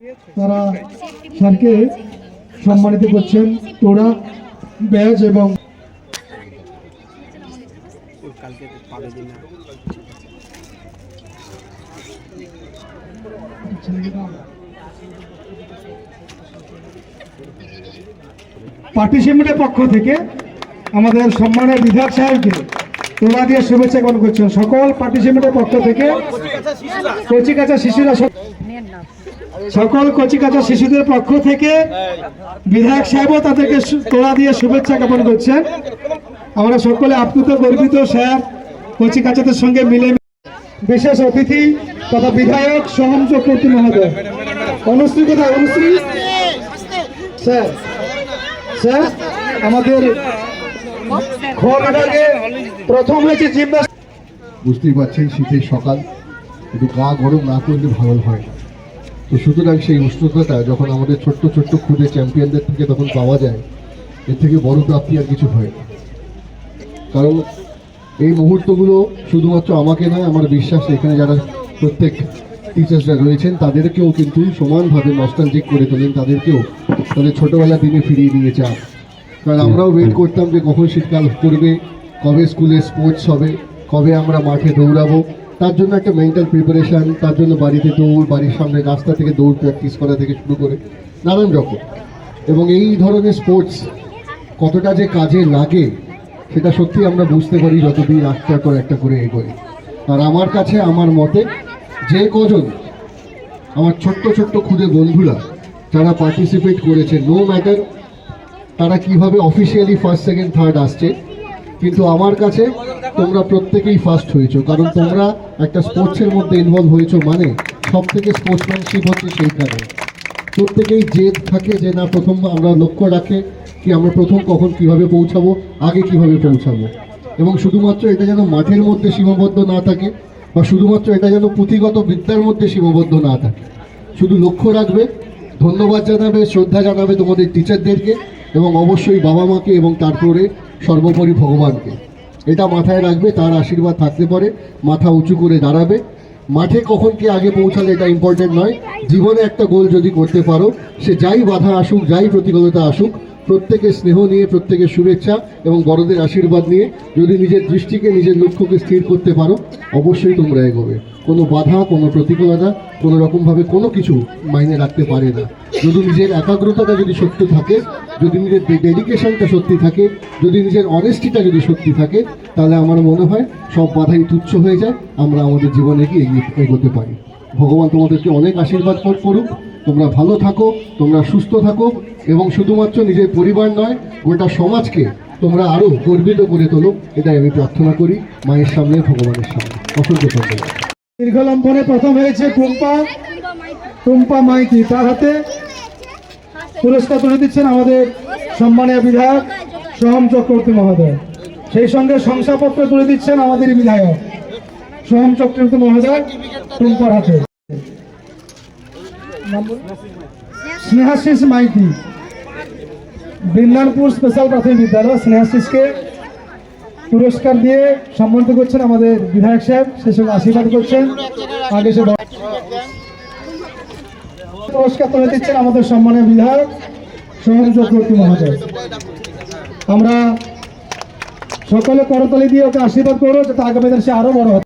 তারা স্যারকে সম্মানিত করছেন তোরা ব্যাজ এবং পার্টিসিপেন্টের পক্ষ থেকে আমাদের সম্মানের বিধায়ক সাহেবকে তোলা দিয়ে শুভেচ্ছা জ্ঞাপন করছেন। সকল পার্টিসিপেন্টের পক্ষ থেকে কচিকাঁচা শিশুরা সকল কচিকাঁচা শিশুদের পক্ষ থেকে বিধায়ক সাহেবও তাদেরকে তোলা দিয়ে শুভেচ্ছা জ্ঞাপন করছেন। আমরা সকলে আপ্লুত গর্বিত স্যার কচিকাঁচাদের সঙ্গে মিলে বিশেষ অতিথি তথা বিধায়ক সোহম চক্রবর্তী মহোদয় অনুশ্রী কোথায়? অনুশ্রী স্যার স্যার আমাদের প্রথম হয়েছে জিমন্যাস্টিক। বুঝতেই পারছেন শীতের সকাল, একটু গা গরম না করলে ভালো হয় না। তো সুতরাং সেই উষ্ণতাটা যখন আমাদের ছোট্ট ছোট্ট খুদে চ্যাম্পিয়নদের থেকে তখন পাওয়া যায়, এর থেকে বড় প্রাপ্তি আর কিছু হয় না। কারণ এই মুহূর্তগুলো শুধুমাত্র আমাকে নয়, আমার বিশ্বাস এখানে যারা প্রত্যেক টিচার্সরা রয়েছেন তাদেরকেও কিন্তু সমানভাবে নস্টালজিক করে তোলেন, তাদেরকেও তাদের ছোটোবেলার দিনে ফিরিয়ে নিয়ে যান। কারণ আমরাও ওয়েট করতাম যে কখন শীতকাল পড়বে, কবে স্কুলে স্পোর্টস হবে, কবে আমরা মাঠে দৌড়াবো। তার জন্য একটা মেন্টাল প্রিপারেশান, তার জন্য বাড়িতে দৌড়, বাড়ির সামনে রাস্তা থেকে দৌড় প্র্যাকটিস করা থেকে শুরু করে নানান রকম। এবং এই ধরনের স্পোর্টস কতটা যে কাজে লাগে সেটা সত্যি আমরা বুঝতে পারি যতদিন একটার পর একটা করে এগোয়। আর আমার কাছে আমার মতে যে কজন আমার ছোট্ট ছোট্ট খুদে বন্ধুরা যারা পার্টিসিপেট করেছে, নো ম্যাটার তারা কিভাবে অফিসিয়ালি ফার্স্ট সেকেন্ড থার্ড আসছে, কিন্তু আমার কাছে তোমরা প্রত্যেকেই ফার্স্ট হয়েছো। কারণ তোমরা একটা স্পোর্টসের মধ্যে ইনভলভ হয়েছো, মানে সব থেকে স্পোর্টসম্যানশিপ হচ্ছে সেইখানে। প্রত্যেকেই জেদ থাকে যে না প্রথম আমরা লক্ষ্য রাখে কি আমরা প্রথম কখন কিভাবে পৌঁছাবো, আগে কিভাবে পৌঁছাবো। এবং শুধুমাত্র এটা যেন মাঠের মধ্যে সীমাবদ্ধ না থাকে, বা শুধুমাত্র এটা যেন পুঁথিগত বিদ্যার মধ্যে সীমাবদ্ধ না থাকে। শুধু লক্ষ্য রাখবে, ধন্যবাদ জানাবে, শ্রদ্ধা জানাবে তোমাদের টিচারদেরকে, এবং অবশ্যই বাবা মাকে, এবং তারপরে সর্বোপরি ভগবানকে। এটা মাথায় রাখবে, তার আশীর্বাদ থাকতে পারে, মাথা উঁচু করে দাঁড়াবে। মাঠে কখন কে আগে পৌঁছালে এটা ইম্পর্টেন্ট নয়, জীবনে একটা গোল যদি করতে পারো, সে যাই বাধা আসুক, যাই প্রতিকূলতা আসুক, প্রত্যেকের স্নেহ নিয়ে, প্রত্যেকের শুভেচ্ছা এবং বড়দের আশীর্বাদ নিয়ে যদি নিজের দৃষ্টিকে, নিজের লক্ষ্যকে স্থির করতে পারো, অবশ্যই তোমরা এগোবে। কোনো বাধা, কোনো প্রতিকূলতা কোনো রকমভাবে কোনো কিছু মাইনে রাখতে পারে না। যদি নিজের একাগ্রতাটা যদি সত্যি থাকে, যদি নিজের ডেডিকেশনটা সত্যি থাকে, যদি নিজের অনেস্টিটা যদি সত্যি থাকে, তাহলে আমার মনে হয় সব বাধাই তুচ্ছ হয়ে যায়, আমরা আমাদের জীবনে কি এগোতে পারি। ভগবান তোমাদেরকে অনেক আশীর্বাদ করুক, তোমরা ভালো থাকো, তোমরা সুস্থ থাকো, এবং শুধুমাত্র নিজের পরিবার নয়, গোটা সমাজকে তোমরা আরও গর্বিত করে তোলো, এটাই আমি প্রার্থনা করি মায়ের সামনে, ভগবানের সামনে। অসংখ্য ধন্যবাদ। দীর্ঘলম্বনে প্রথম হয়েছে টুম্পা মাইতি, তার হাতে পুরস্কার তুলে দিচ্ছেন আমাদের সম্মানীয় বিধায়ক সোহম চক্রবর্তী মহোদয়। সেই সঙ্গে শংসাপত্র তুলে দিচ্ছেন আমাদের বিধায়ক সোহম চক্রবর্তী মহোদয় টুম্পার হাতে। স্নেহাশিস মাইতি, বৃন্দানপুর স্পেশাল প্রাথমিক বিদ্যালয়, স্নেহাশিসকে পুরস্কার দিয়ে সম্মানিত করছেন আমাদের বিধায়ক সাহেব, সে সঙ্গে আশীর্বাদ করছেন। আগে সে পুরস্কার তুলে দিচ্ছেন আমাদের সম্মানীয় বিধায়ক সোহম চক্রবর্তী মহোদয়। আমরা সকলে করতালি দিয়ে ওকে আশীর্বাদ করবো যাতে আগামী দিন সে আরো বড় হয়।